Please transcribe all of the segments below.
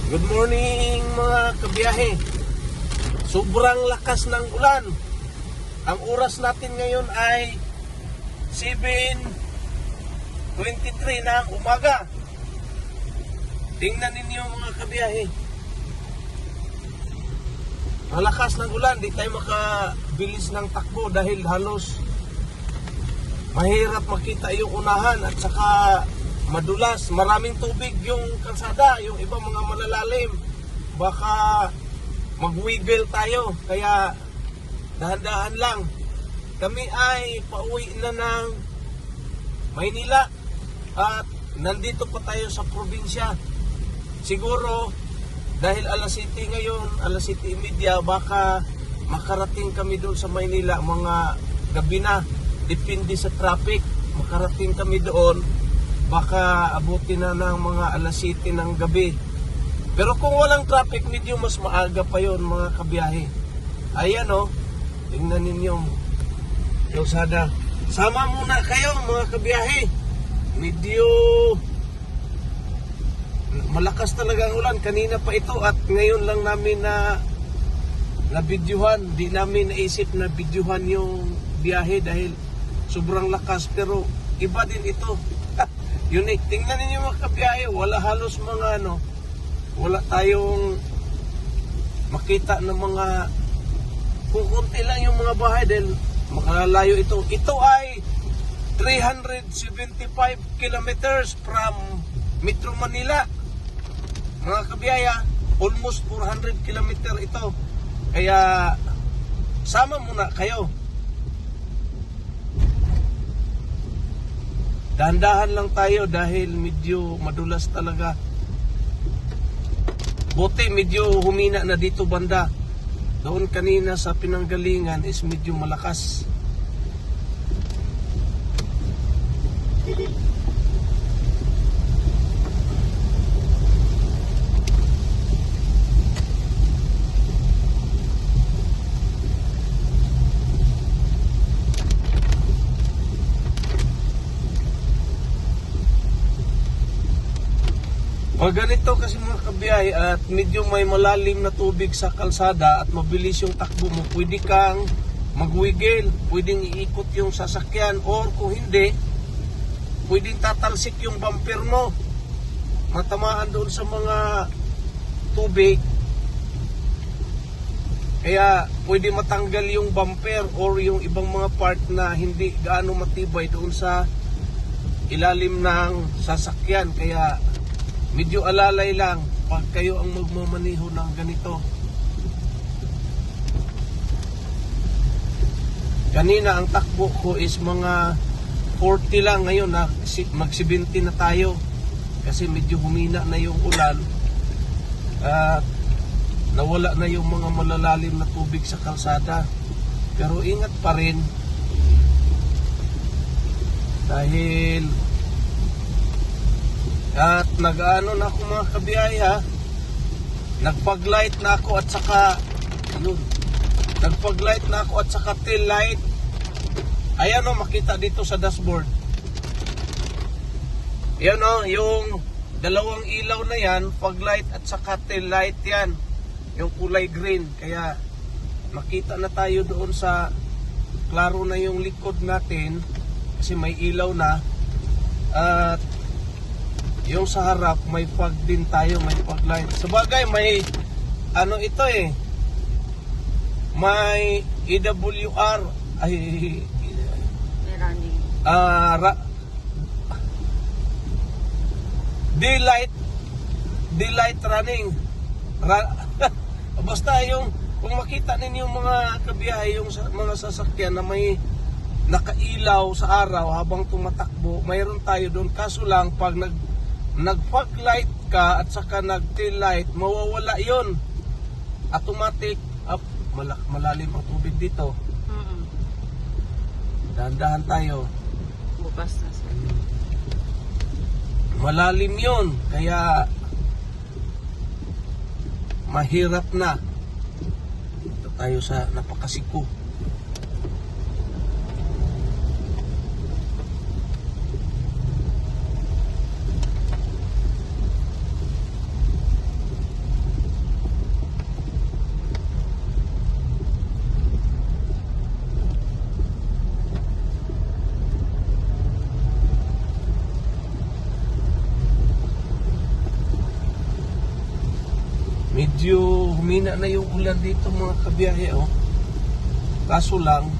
Good morning mga kabiyahe. Sobrang lakas ng ulan. Ang oras natin ngayon ay 7:23 na umaga. Tingnan ninyo mga kabiyahe. Malakas ng ulan, di tayo makabilis ng takbo dahil halos mahirap makita yung unahan at saka madulas, maraming tubig yung kalsada, yung iba mga malalalim. Baka mag-wiggle tayo, kaya dahan-dahan lang. Kami ay pauwi na ng Maynila at nandito pa tayo sa probinsya. Siguro dahil alas 7 ngayon, alas 7:30, baka makarating kami doon sa Maynila mga gabi na. Depende sa traffic, makarating kami doon. Baka abutin na ng mga alas 7 ng gabi. Pero kung walang traffic, medyo mas maaga pa yon mga kabiyahe. Ayan o, tingnan ninyo. Kalsada. Sama muna kayo mga kabiyahe. Medyo malakas talaga ang ulan. Kanina pa ito at ngayon lang namin na videohan. Di namin naisip na videohan yung biyahe dahil sobrang lakas. Pero iba din ito. Unique. Tingnan ninyo mga kabiyahe, wala halos mga wala tayong makita ng mga kukunti lang yung mga bahay dahil makalayo ito. Ito ay 375 kilometers from Metro Manila. Mga kabiyaya, almost 400 kilometer ito. Kaya sama muna kayo. Dahan-dahan lang tayo dahil medyo madulas talaga. Buti medyo humina na dito banda. Doon kanina sa pinanggalingan is medyo malakas. Pag ganito kasi mga kabiyahe at medyo may malalim na tubig sa kalsada at mabilis yung takbo mo, pwede kang mag-wiggle, pwedeng iikot yung sasakyan, or kung hindi, pwedeng tatalsik yung bumper mo, matamaan doon sa mga tubig. Kaya pwede matanggal yung bumper or yung ibang mga part na hindi gaano matibay doon sa ilalim ng sasakyan. Kaya medyo alalay lang pag kayo ang magmamaneho ng ganito. Kanina ang takbo ko is mga 40 lang, ngayon mag 70 na tayo kasi medyo humina na yung ulan at nawala na yung mga malalalim na tubig sa kalsada. Pero ingat pa rin dahil at nag-ano na ako mga kabiyahe ha. Nagpag-light na ako at saka nagpag-light na ako at saka tail light. Ayan o, makita dito sa dashboard. Ayan o, yung dalawang ilaw na yan, pag-light at saka tail light yan. Yung kulay green. Kaya makita na tayo doon sa klaro na yung likod natin kasi may ilaw na. At yung sa harap may fog din tayo, may fog light. Sabagay may ito may EWR ay daylight running. Basta yung kung makita ninyo mga kabiyahe yung mga sasakyan na may nakailaw sa araw habang tumatakbo, mayroon tayo doon. Kaso lang pag nag-fog light ka at saka nag-tail light, mawawala yon. Automatic up, malalim ang tubig dito. Dahan-dahan tayo. Bukas na sir. Malalim yon, kaya mahirap na. Ito tayo sa napakasiko. Medyo humina na yung ulan dito mga kabiyahe, oh. Kaso lang,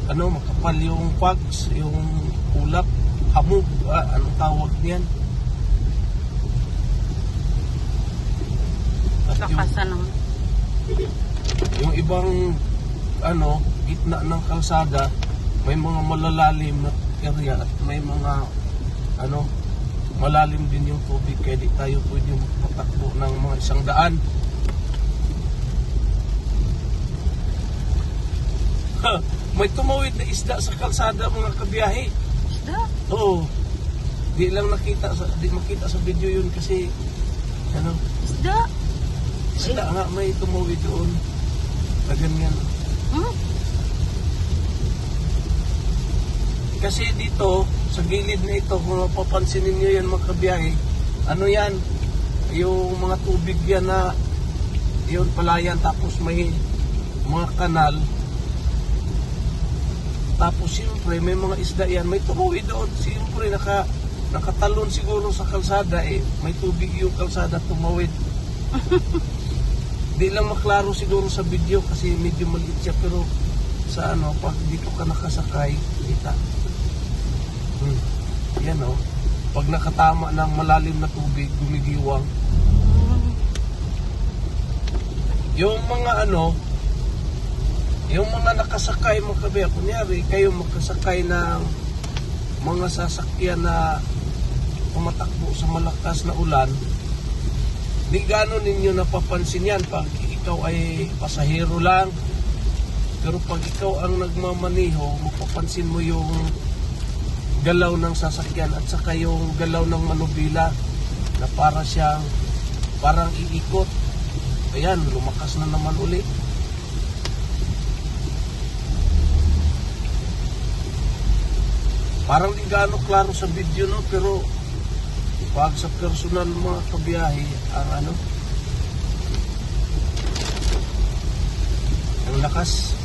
makapal yung fogs, yung ulap, hamog, anong tawag niyan? At Lakasan naman. yung ibang, gitna ng kalsada, may mga malalalim na area at may mga, malalim din yung tubig, kaya di tayo pwede magpatakbo ng mga 100. May tumawid na isda sa kalsada mga kabiyahe. Isda? Oo. Di makita sa video yun kasi Isda? isda nga may tumawid doon. Na ganyan. Hmm? Kasi dito, sa gilid na ito, kung mapapansinin nyo yan mga kabiyahe, yan? Yung mga tubig yan na, yun palayan, tapos may mga kanal. Tapos siyempre, may mga isda yan, may tumawid doon. Siyempre, nakatalon siguro sa kalsada, may tubig yung kalsada tumawid. Di lang maklaro siguro sa video kasi medyo maliit siya, pero sa pag dito ka nakasakay, kita. Yan pag nakatama ng malalim na tubig, gumigiwang. Yung mga yung mga nakasakay mga kabiyahe, kunyari kayo makasakay ng mga sasakyan na tumatakbo sa malakas na ulan, di gano'n ninyo napapansin yan pag ikaw ay pasahero lang. Pero pag ikaw ang nagmamaniho, mapapansin mo yung galaw ng sasakyan at saka yung galaw ng manubila na parang iikot. Ayan, lumakas na naman uli. Parang di gaano klaro sa video pero pag sa personal mga kabiyahe ang ang lakas.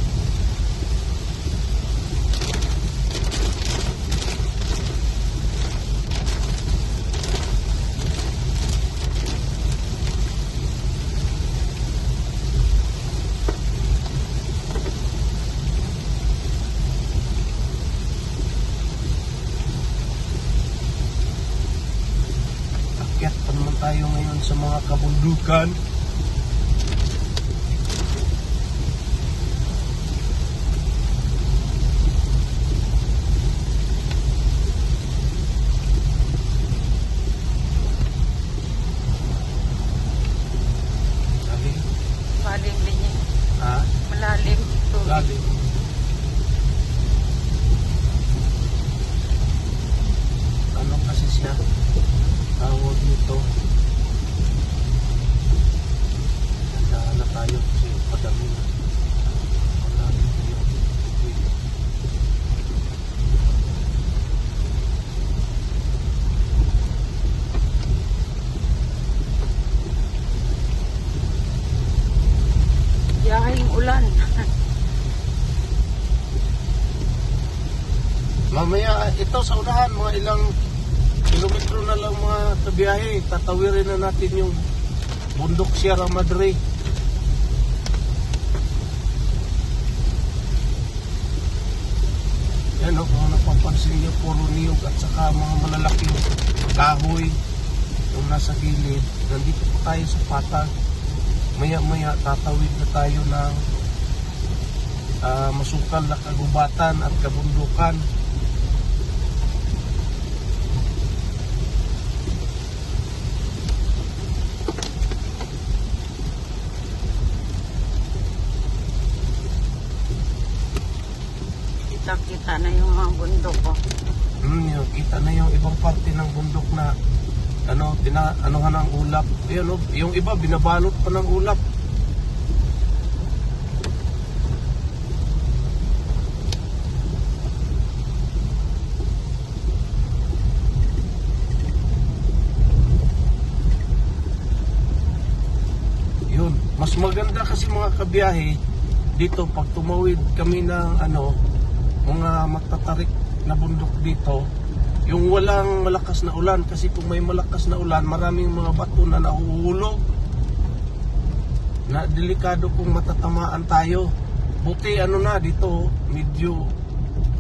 Akyat pa naman tayo ngayon sa mga kabundukan. Malalim din yan. Ha? Malalim. Tubig. Lalim. Kasi siya? Tawag nito. Nandahan na tayo kasi padami na. Malalim yung tubig. Yahing ulan. Mamaya ito sa unahan, mga ilang kilometro na lang mga kabiyahe, tatawirin na natin yung bundok Sierra Madre. Yan kung napapansin nyo, puro niyog at saka mga malalaking kahoy yung nasa gilid. Nandito pa tayo sa patag. Maya tatawid na tayo ng masukal na kagubatan at kabundukan. Kita na yung mga bundok ko. Kita na yung ibang parte ng bundok na anuhan ng ulap. Ayun, yung iba binabalot pa ng ulap. Yun, mas maganda kasi mga kabiyahe dito pag tumawid kami ng mga matatarik na bundok dito, yung walang malakas na ulan, kasi kung may malakas na ulan, maraming mga bato na nahuhulog. na delikado kung matatamaan tayo. Buti ano na dito, medyo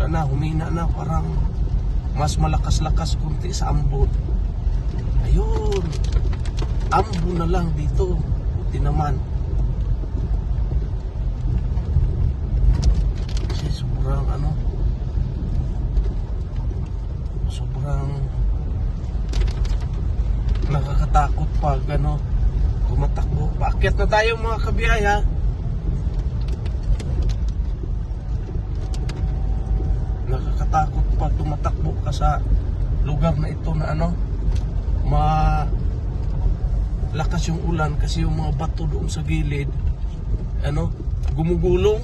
humina na, parang mas malakas-lakas kunti sa ambon. Ayun, ambon na lang dito. Buti naman. Kasi sobrang sobrang nakakatakot pag tumatakbo. Paakyat na tayo mga kabiyaya. Nakakatakot pag tumatakbo ka sa lugar na ito na malakas yung ulan kasi yung mga bato doon sa gilid gumugulong.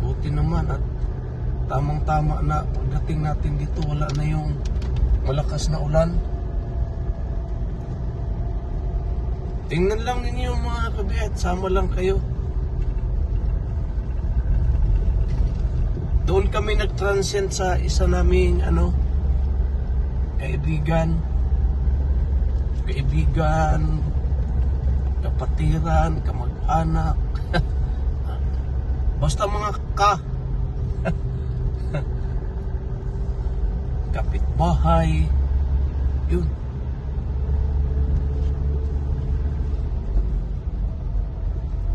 Buti naman at tamang-tama na pagdating natin dito, wala na yung malakas na ulan. Tingnan lang ninyo mga kabiyat, sama lang kayo. Doon kami nag-transient sa isa naming kaibigan, kapatiran, kamag-anak. Basta mga kapitbahay. Yun.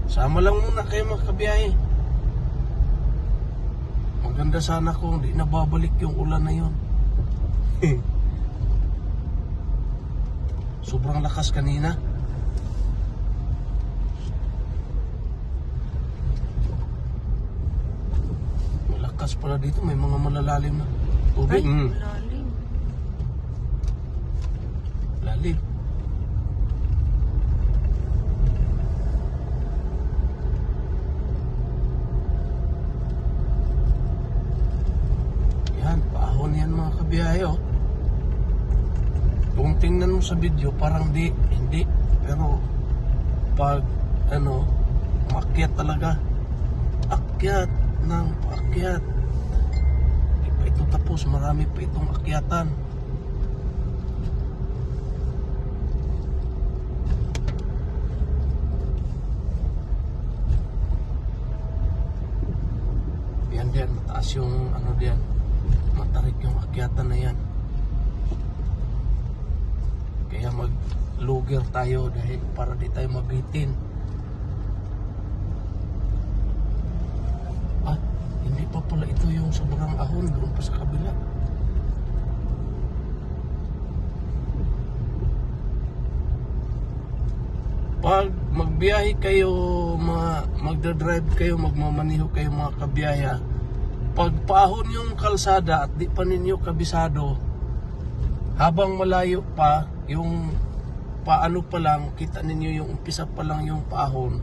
Sama lang muna kayo mga kabiyahe. Maganda sana kung di nababalik yung ulan na yun. Sobrang lakas kanina. Malakas pala dito, may mga malalalim na tubig. Ay, malalim. Lalim. Paahon yan mga kabiyahe. Kung tingnan mo sa video parang hindi, pero pag umakyat talaga, akyat ng paakyat, hindi pa ito tapos, marami pa itong akyatan. Yan diyan, mataas yung diyan, matarik yung akyatan na yan. Kaya mag-luger tayo dahil para di tayo mabitin. Hindi pa pala ito yung sobrang ahon, doon pa sa kabila. Pag magbiyahe kayo, magdadrive kayo, magmamaniho kayo mga kabiyaya, pag paahon yung kalsada at di pa ninyo kabisado, habang malayo pa, yung paano pa lang, kita ninyo yung umpisa pa lang yung paahon,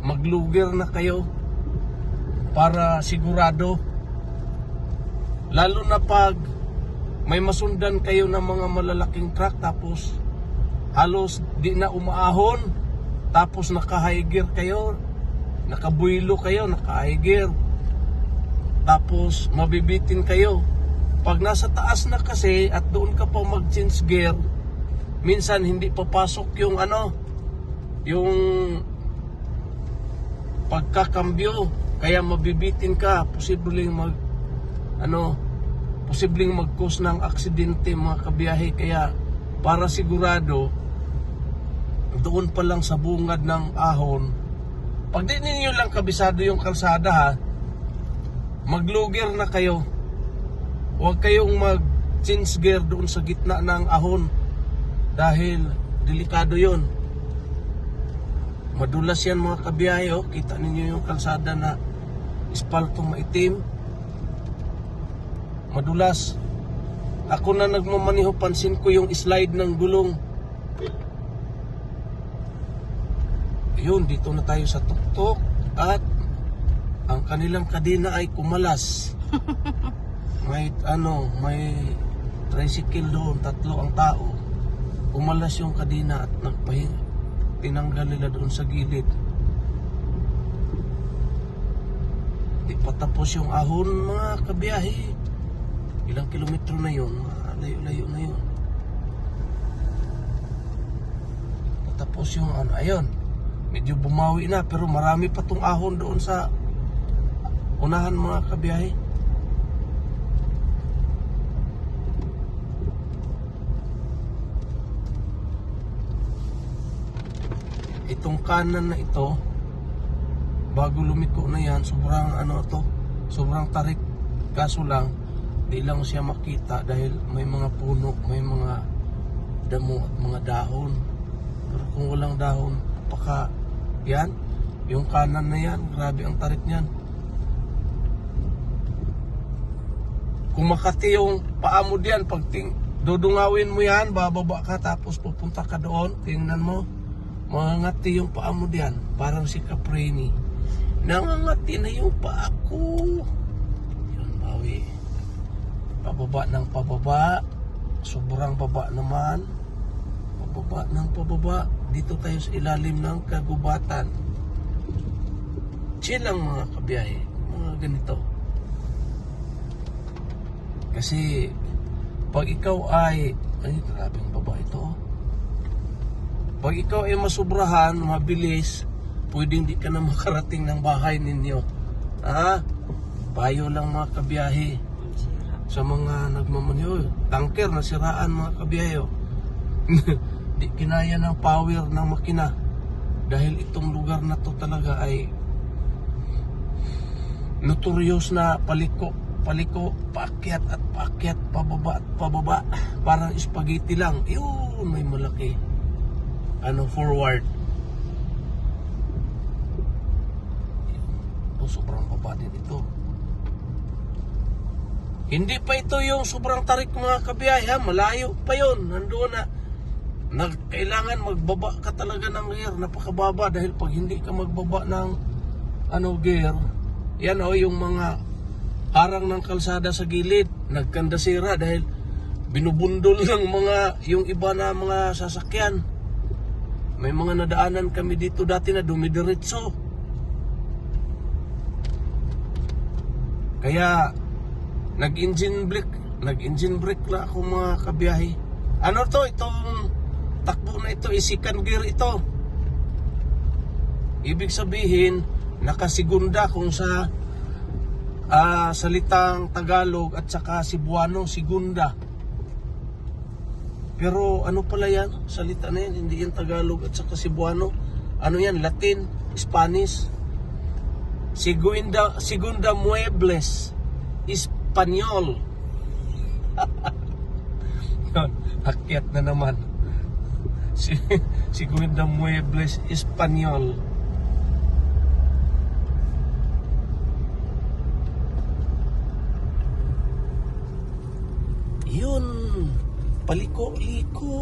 magluger na kayo para sigurado. Lalo na pag may masundan kayo ng mga malalaking truck tapos halos di na umaahon, tapos naka-high gear kayo, nakabuilo kayo, naka-high gear, tapos mabibitin kayo. Pag nasa taas na kasi at doon ka pa mag-change gear, minsan hindi papasok yung yung pagkakambyo, kaya mabibitin ka, posibleng mag-cause ng aksidente mga kabiyahe. Kaya para sigurado, doon pa lang sa bungad ng ahon, pag di ninyo lang kabisado yung kalsada magluger na kayo. Huwag kayong mag-change gear doon sa gitna ng ahon dahil delikado yon. Madulas yan mga kabiyahe. Kita ninyo yung kalsada na espaltong maitim, madulas. Ako na nagmamaniho, pansin ko yung slide ng gulong. Ayun, dito na tayo sa tuktok at ang kanilang kadena ay kumalas. May tricycle doon, 3 ang tao. Kumalas yung kadena at tinanggal nila doon sa gilid. Di pa tapos yung ahon mga kabiyahe. Ilang kilometro na yun, layo-layo na yun. Tapos yung ano, ayun, medyo bumawi na, pero marami pa tong ahon doon sa unahan mga kabiyahe. Itong kanan na ito, bago lumiko na yan, sobrang ano to, sobrang tarik. Kaso lang, di lang siya makita dahil may mga puno, may mga damo at mga dahon. Pero kung walang dahon, yan, yung kanan na yan, grabe ang tarik niyan. Kung makati yung paa mo diyan, pag dudungawin mo yan, bababa ka tapos pupunta ka doon, tingnan mo, mangangati yung paa mo diyan, parang si Caprini. Nangangati na yung paa ko. Yun, bawi. Pababa ng pababa, sobrang baba naman. Pababa ng pababa, dito tayo sa ilalim ng kagubatan. Chill lang mga kabiyahe, mga ganito. Kasi pag ikaw ay grabing baba ito. Pag ikaw ay masubrahan, mabilis, pwedeng di ka na makarating ng bahay ninyo. Payo lang mga kabiyahe sa mga nagmamanyo. Tanker na siraan mga kabiyahe. Di kinaya ng power ng makina. Dahil itong lugar na to talaga ay notorious na paliko, paakyat at paakyat, pababa at pababa. Parang spaghetti lang. Yun, may malaki forward. Sobrang baba din ito. Hindi pa ito yung sobrang tarik mga kabiyahe, malayo pa yun. Nandoon na. Kailangan magbaba ka talaga ng gear, napakababa. Dahil pag hindi ka magbaba ng gear, yan yung mga harang ng kalsada sa gilid, nagkandasira dahil binubundol ng yung iba na mga sasakyan. May mga nadaanan kami dito dati na dumidiretso. Kaya nag-engine brake la ako mga kabiyahe. Itong takbo na ito, second gear ito. Ibig sabihin, nakasigunda kung sa salitang Tagalog at saka Cebuano, segunda. Pero ano pala yan? Salita na yan, hindi yan Tagalog at saka Cebuano. Ano yan? Latin, Spanish. Segunda muebles, Espanyol. Akyat na naman. Segunda muebles, Espanyol. Yun, paliko-liko.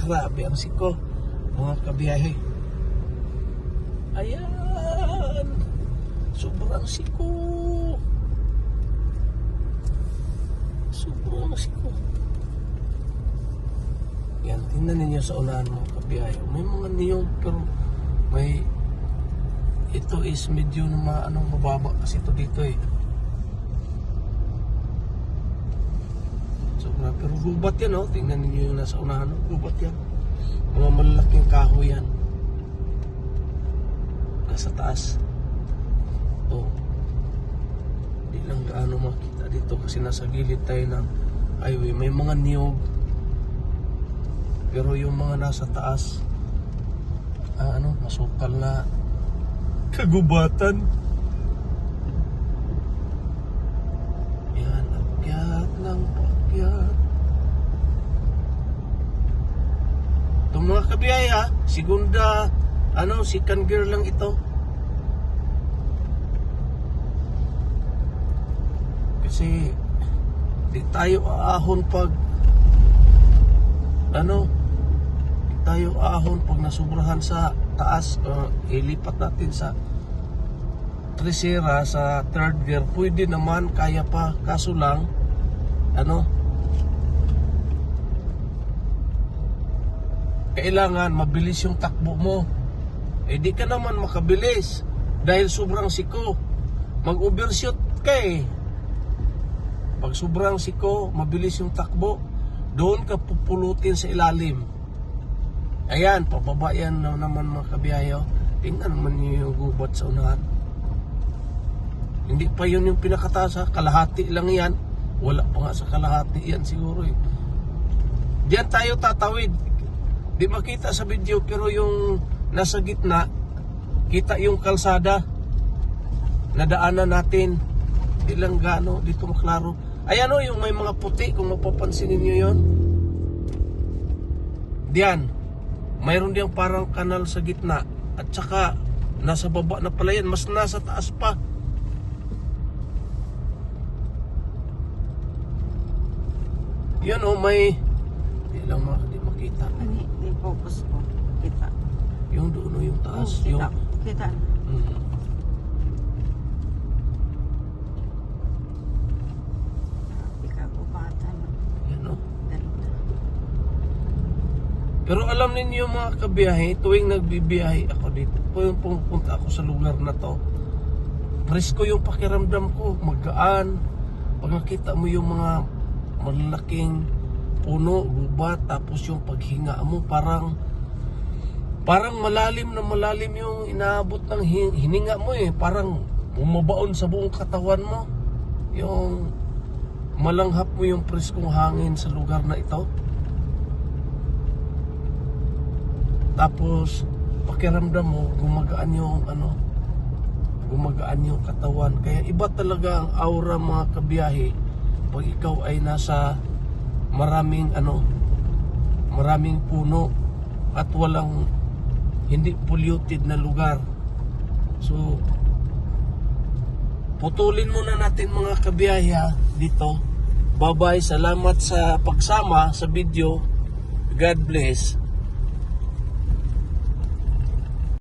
Grabe ang siko, mga kabiyahe. Ayan, sobrang siko. Sobrang siko. Yan, tingnan ninyo sa unahan mga kabiyahe. May mga niyog pero ito is medyo mababa kasi ito dito eh. Pero gubat yan tingnan niyo yung nasa unahan, gubat yan. Mga malalaking kahoy yan. Nasa taas. Di lang gaano makita dito kasi nasa gilid tayo ng highway. May mga niyog. Pero yung mga nasa taas, masukal na kagubatan. Yan, akyat ng pakyat. Itong mga kabiyahe segunda, second gear lang ito. Kasi di tayo aahon pag nasubrahan sa taas. Ilipat natin sa tresera, sa third gear. Pwede naman, kaya pa. Kaso lang kailangan mabilis yung takbo mo. Di ka naman makabilis dahil sobrang siko. Mag-overshoot ka Pag sobrang siko, mabilis yung takbo, doon ka pupulutin sa ilalim. Ayan, pababa yan na naman mga kabiyahe. Tingnan naman niyo yung gubat sa unahan. Hindi pa yun yung pinakataas ha. Kalahati lang yan. Wala pa nga sa kalahati yan siguro eh. Diyan tayo tatawid. Di makita sa video pero yung nasa gitna, kita yung kalsada. Nadaanan natin. Di lang gaano, dito maklaro. Ayan o, yung may mga puti, kung mapapansin niyo yun. Diyan. Mayroon diyang parang kanal sa gitna. At saka, nasa baba na pala yan. Mas nasa taas pa. Yan o, may... Di lang di makita. Hindi focus ko. Kita. Yung doon o, yung taas. Kita. Yung... Kita. Ikagubatan. Yan o. Ganda. Pero alam ninyo mga kabiyahe, tuwing nagbibiyahe ako dito, tuwing pumunta ako sa lugar na to, presko yung pakiramdam ko, magaan. Pag nakita mo yung mga malalaking puno, gubat, tapos yung paghinga mo, parang malalim na malalim yung inaabot ng hininga mo eh. Parang bumabaon sa buong katawan mo. Yung malanghap mo yung preskong hangin sa lugar na ito. Tapos pakiramdam mo gumagaan yung katawan. Kaya iba talaga ang aura mga kabiyahe pag ikaw ay nasa maraming puno at walang hindi polluted na lugar. So putulin muna natin mga kabiyahe dito. Bye-bye, salamat sa pagsama sa video. God bless.